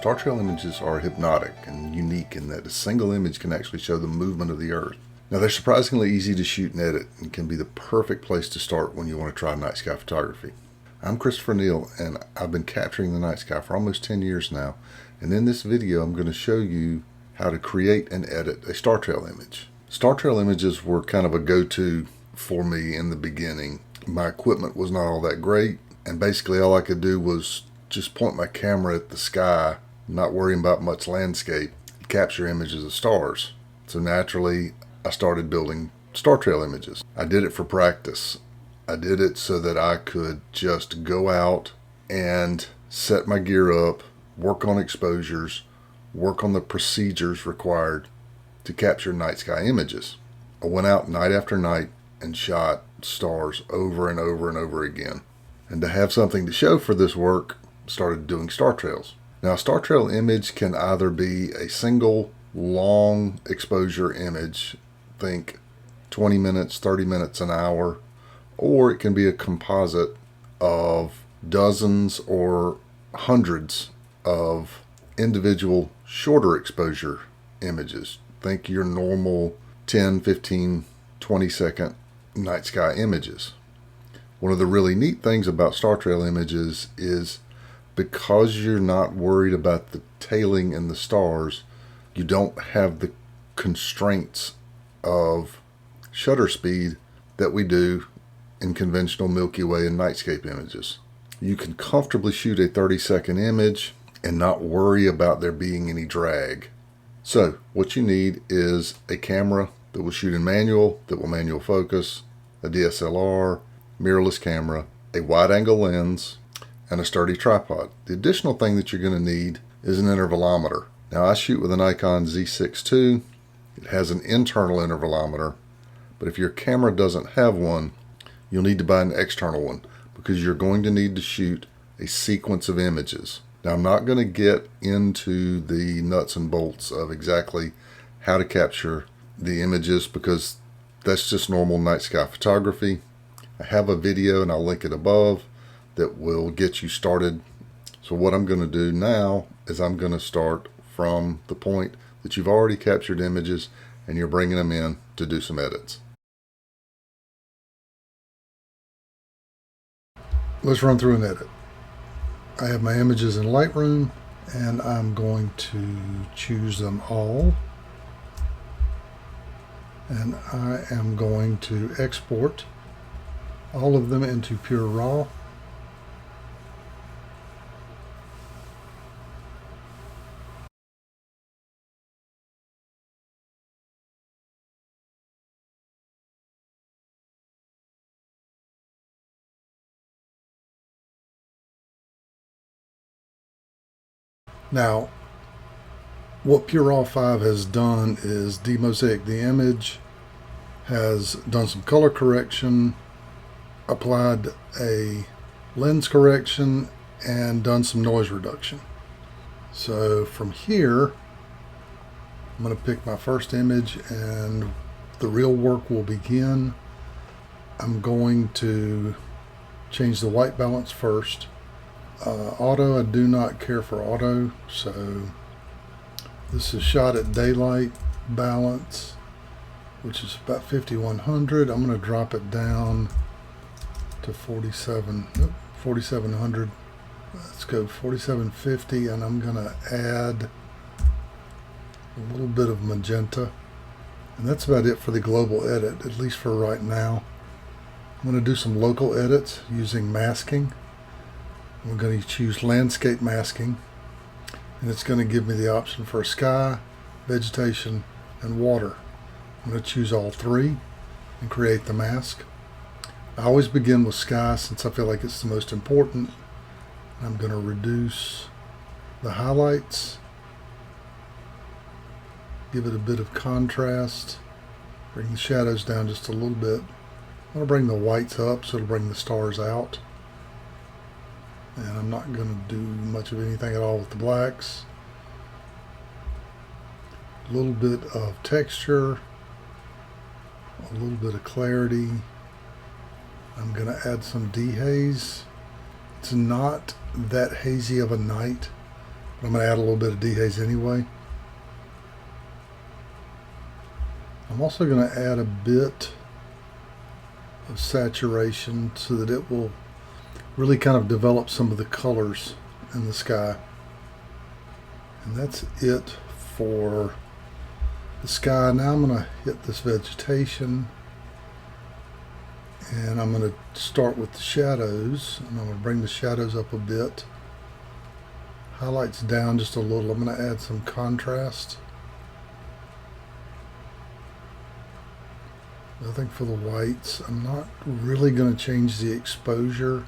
Star trail images are hypnotic and unique in that a single image can actually show the movement of the Earth. Now, they're surprisingly easy to shoot and edit and can be the perfect place to start when you want to try night sky photography. I'm Christopher Neal, and I've been capturing the night sky for almost 10 years now, and in this video I'm going to show you how to create and edit a star trail image. Star trail images were kind of a go-to for me in the beginning. My equipment was not all that great, and basically all I could do was just point my camera at the sky, not worrying about much landscape, and capture images of stars. So naturally, I started building star trail images. I did it for practice. I did it so that I could just go out and set my gear up, work on exposures, work on the procedures required to capture night sky images. I went out night after night and shot stars over and over and over again. And to have something to show for this work, started doing star trails. Now, a star trail image can either be a single long exposure image, think 20 minutes, 30 minutes, an hour, or it can be a composite of dozens or hundreds of individual shorter exposure images. Think your normal 10, 15, 20 second night sky images. One of the really neat things about star trail images is because you're not worried about the tailing in the stars, you don't have the constraints of shutter speed that we do in conventional Milky Way and nightscape images. You can comfortably shoot a 30-second image and not worry about there being any drag. So what you need is a camera that will shoot in manual, that will manual focus, a DSLR, mirrorless camera, a wide-angle lens, and a sturdy tripod. The additional thing that you're going to need is an intervalometer. Now, I shoot with a Nikon Z6 II. It has an internal intervalometer, but if your camera doesn't have one, you'll need to buy an external one because you're going to need to shoot a sequence of images. Now, I'm not going to get into the nuts and bolts of exactly how to capture the images because that's just normal night sky photography. I have a video, and I'll link it above, that will get you started. So what I'm going to do now is I'm going to start from the point that you've already captured images and you're bringing them in to do some edits. Let's run through an edit. I have my images in Lightroom, and I'm going to choose them all. And I am going to export all of them into pure RAW. Now, what Pure Raw 5 has done is demosaic the image, has done some color correction, applied a lens correction, and done some noise reduction. So from here, I'm going to pick my first image and the real work will begin. I'm going to change the white balance first. Auto, I do not care for auto, so this is shot at daylight balance, which is about 5100. I'm going to drop it down to 4700. Let's go 4750, and I'm going to add a little bit of magenta, and that's about it for the global edit, at least for right now. I'm going to do some local edits using masking. I'm going to choose landscape masking, and it's going to give me the option for sky, vegetation, and water. I'm going to choose all three and create the mask. I always begin with sky since I feel like it's the most important. I'm going to reduce the highlights, give it a bit of contrast, bring the shadows down just a little bit. I'm going to bring the whites up so it'll bring the stars out. And I'm not going to do much of anything at all with the blacks. A little bit of texture, a little bit of clarity. I'm going to add some dehaze. It's not that hazy of a night, But I'm going to add a little bit of dehaze anyway. I'm also going to add a bit of saturation so that it will really kind of develop some of the colors in the sky. And that's it for the sky. Now I'm going to hit this vegetation, and I'm going to start with the shadows, and I'm going to bring the shadows up a bit, highlights down just a little. I'm going to add some contrast. Nothing for the whites. I'm not really going to change the exposure,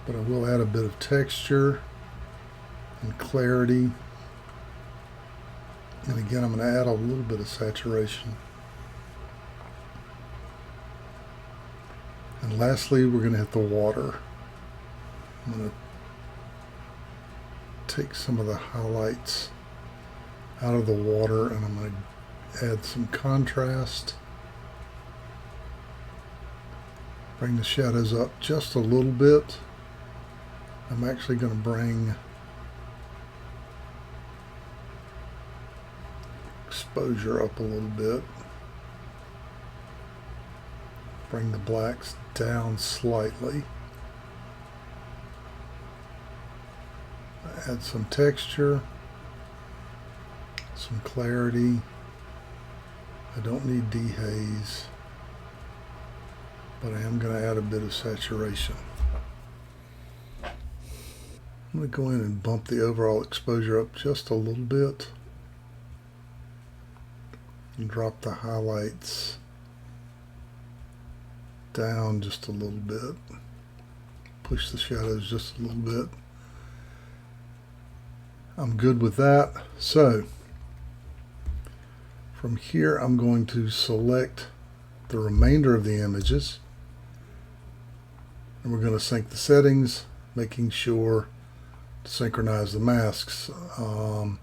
but I will add a bit of texture and clarity. And again, I'm going to add a little bit of saturation. And lastly, we're going to hit the water. I'm going to take some of the highlights out of the water, and I'm going to add some contrast. Bring the shadows up just a little bit. I'm actually going to bring exposure up a little bit. Bring the blacks down slightly. Add some texture, some clarity. I don't need dehaze, but I am going to add a bit of saturation. I'm going to go in and bump the overall exposure up just a little bit and drop the highlights down just a little bit. Push the shadows just a little bit. I'm good with that. So from here, I'm going to select the remainder of the images, and we're going to sync the settings, making sure to synchronize the masks. And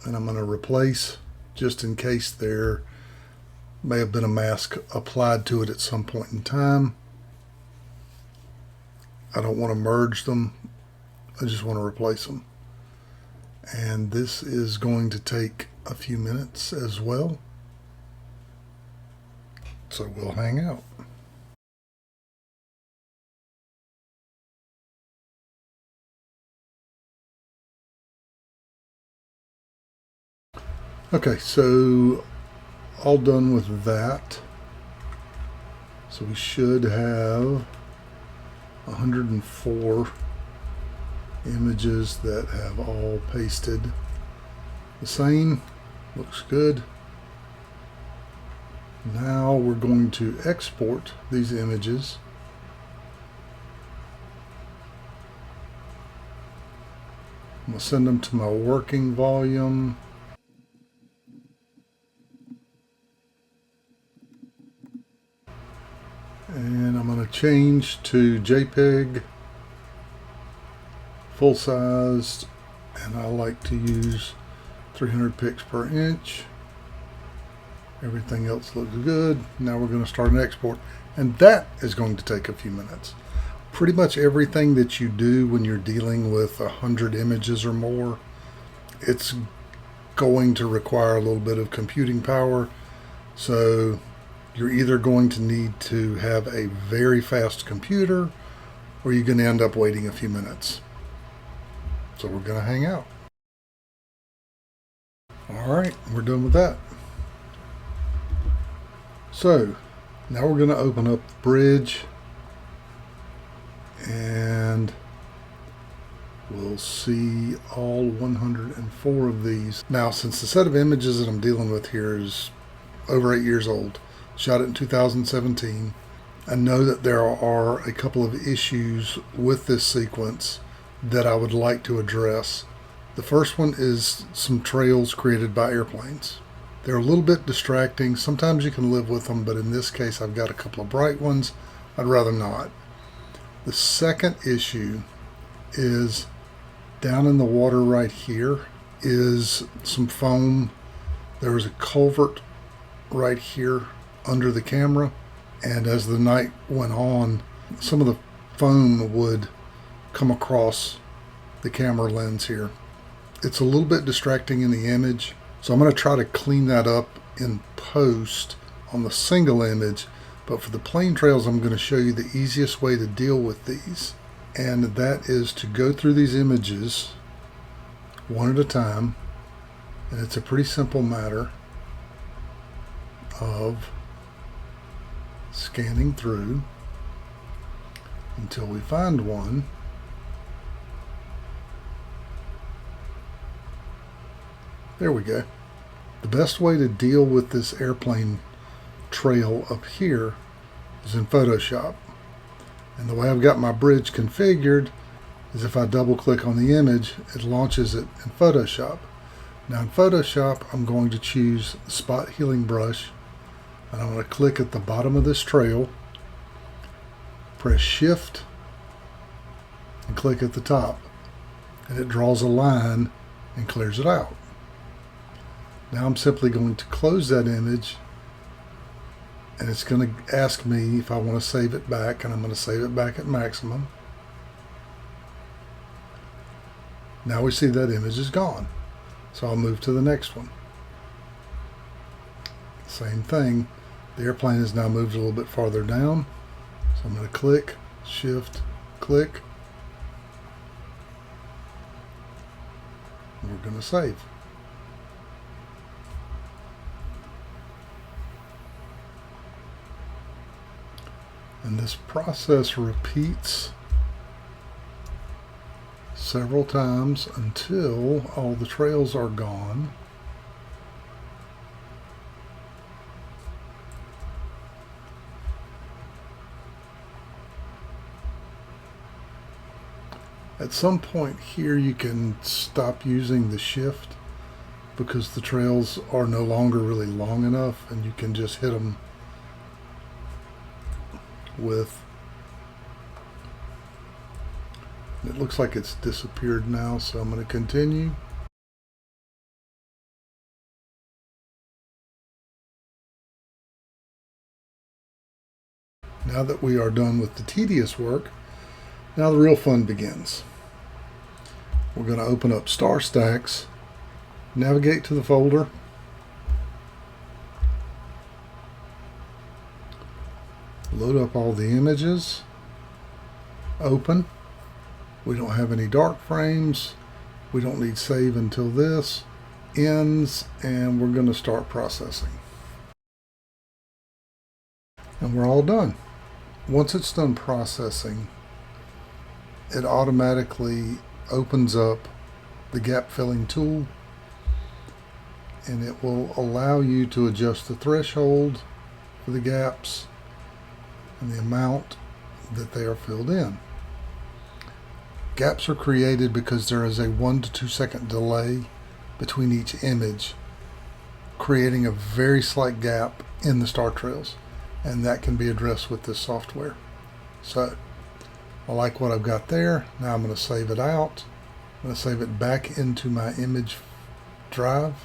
I'm going to replace, just in case there may have been a mask applied to it at some point in time. I don't want to merge them. I just want to replace them. And this is going to take a few minutes as well. So we'll hang out. Okay, so all done with that. So we should have 104 images that have all pasted the same. Looks good. Now we're going to export these images. I'm going to send them to my working volume. And I'm going to change to JPEG, full-sized, and I like to use 300 pics per inch. Everything else looks good. Now we're going to start an export, and that is going to take a few minutes. Pretty much everything that you do when you're dealing with 100 images or more, it's going to require a little bit of computing power. So you're either going to need to have a very fast computer, or you're going to end up waiting a few minutes. So we're going to hang out. All right, we're done with that. So now we're going to open up the bridge, and we'll see all 104 of these. Now, since the set of images that I'm dealing with here is over 8 years old, shot it in 2017, I know that there are a couple of issues with this sequence that I would like to address. The first one is some trails created by airplanes. They're a little bit distracting. Sometimes you can live with them, but in this case I've got a couple of bright ones. I'd rather not. The second issue is down in the water right here is some foam. There is a culvert right here under the camera, and as the night went on, some of the foam would come across the camera lens here. It's a little bit distracting in the image, so I'm going to try to clean that up in post on the single image, but for the plane trails I'm going to show you the easiest way to deal with these, and that is to go through these images one at a time, and it's a pretty simple matter of scanning through until we find one. There we go. The best way to deal with this airplane trail up here is in Photoshop. And the way I've got my bridge configured is if I double click on the image, it launches it in Photoshop. Now in Photoshop, I'm going to choose the spot healing brush, and I'm going to click at the bottom of this trail, press Shift, and click at the top, and it draws a line and clears it out. Now I'm simply going to close that image, and it's going to ask me if I want to save it back, and I'm going to save it back at maximum. Now we see that image is gone. So I'll move to the next one. Same thing. The airplane is now moved a little bit farther down. So I'm going to click, Shift, click. And we're going to save. And this process repeats several times until all the trails are gone. At some point here you can stop using the shift because the trails are no longer really long enough, and you can just hit them with, it looks like it's disappeared now, so I'm going to continue. Now that we are done with the tedious work, now the real fun begins. We're going to open up StarStax, navigate to the folder, load up all the images, open. We don't have any dark frames. We don't need save until this ends, and we're going to start processing. And we're all done. Once it's done processing, it automatically opens up the gap filling tool, and it will allow you to adjust the threshold for the gaps and the amount that they are filled in. Gaps are created because there is a 1 to 2 second delay between each image, creating a very slight gap in the star trails, and that can be addressed with this software. So I like what I've got there. Now I'm going to save it out. I'm going to save it back into my image drive.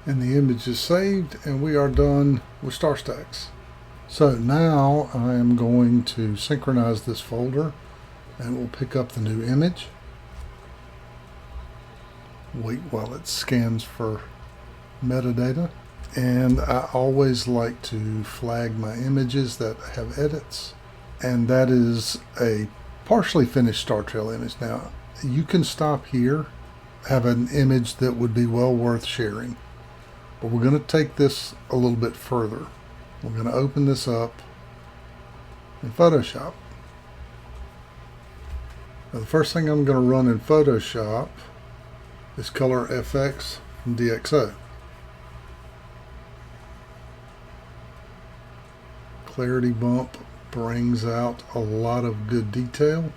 And the image is saved, and we are done with StarStax. So now I am going to synchronize this folder, and we'll pick up the new image. Wait while it scans for metadata. And I always like to flag my images that have edits, and that is a partially finished star trail image. Now you can stop here, have an image that would be well worth sharing, but we're going to take this a little bit further. We're going to open this up in Photoshop. Now the first thing I'm going to run in Photoshop is Color FX from DxO. Clarity bump brings out a lot of good detail.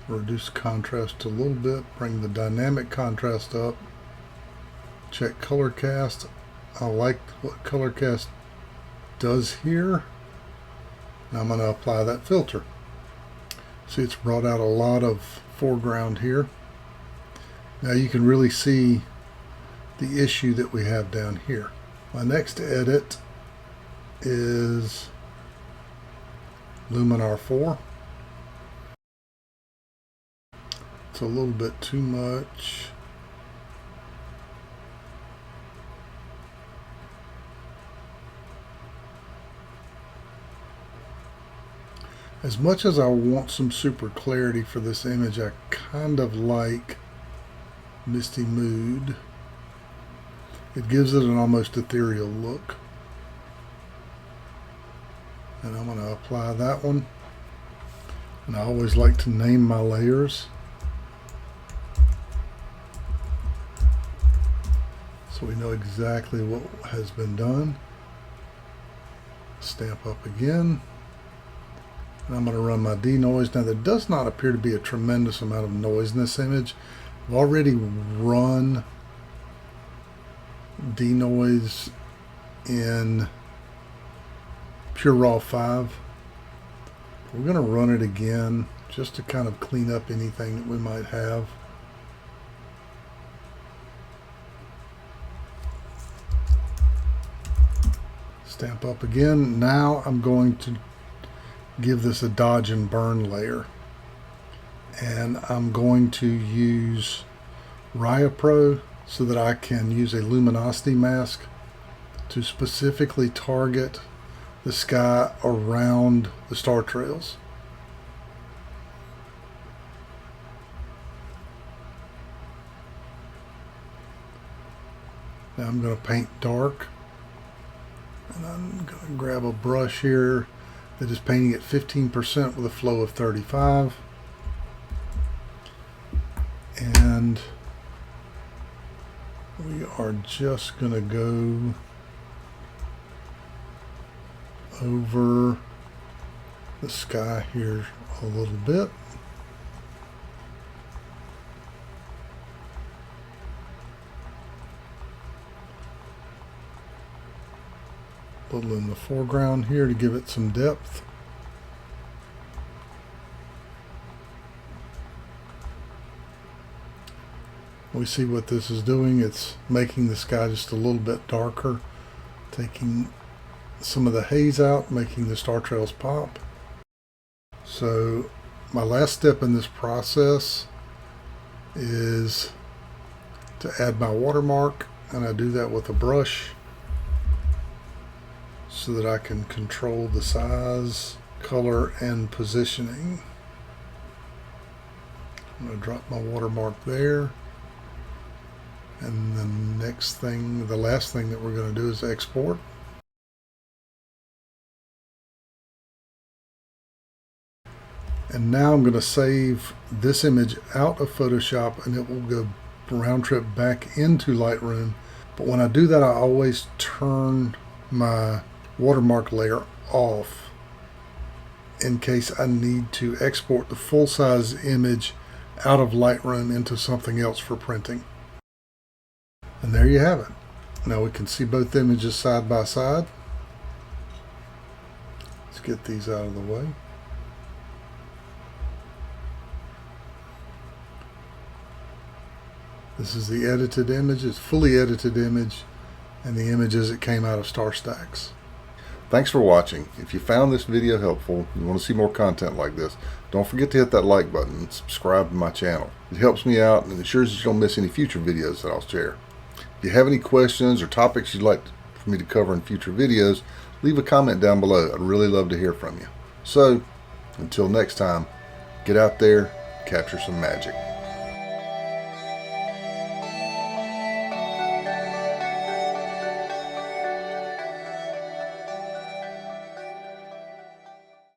Reduce contrast a little bit, bring the dynamic contrast up. Check color cast. I like what color cast does here. Now I'm going to apply that filter. See, it's brought out a lot of foreground here. Now you can really see the issue that we have down here. My next edit is Luminar 4. It's a little bit too much. As much as I want some super clarity for this image, I kind of like Misty Mood. It gives it an almost ethereal look. And I'm going to apply that one. And I always like to name my layers, so we know exactly what has been done. Stamp up again. And I'm going to run my denoise. Now there does not appear to be a tremendous amount of noise in this image. I've already run denoise in Pure Raw 5. We're going to run it again just to kind of clean up anything that we might have. Stamp up again. Now I'm going to give this a dodge and burn layer, and I'm going to use Raya Pro so that I can use a luminosity mask to specifically target the sky around the star trails. Now I'm going to paint dark, and I'm going to grab a brush here that is painting at 15% with a flow of 35. And we are just going to go over the sky here a little bit. A little in the foreground here to give it some depth. We see what this is doing. It's making the sky just a little bit darker, taking some of the haze out, making the star trails pop. So my last step in this process is to add my watermark, and I do that with a brush so that I can control the size, color, and positioning. I'm going to drop my watermark there. And the last thing that we're going to do is export. And now I'm going to save this image out of Photoshop, and it will go round trip back into Lightroom. But when I do that, I always turn my watermark layer off in case I need to export the full-size image out of Lightroom into something else for printing. And there you have it. Now we can see both images side by side. Let's get these out of the way. This is the edited image. It's fully edited image, and the image as it came out of StarStax. Thanks for watching. If you found this video helpful and you want to see more content like this, don't forget to hit that like button and subscribe to my channel. It helps me out and ensures that you don't miss any future videos that I'll share. If you have any questions or topics you'd like for me to cover in future videos, leave a comment down below. I'd really love to hear from you. So, until next time, get out there, capture some magic.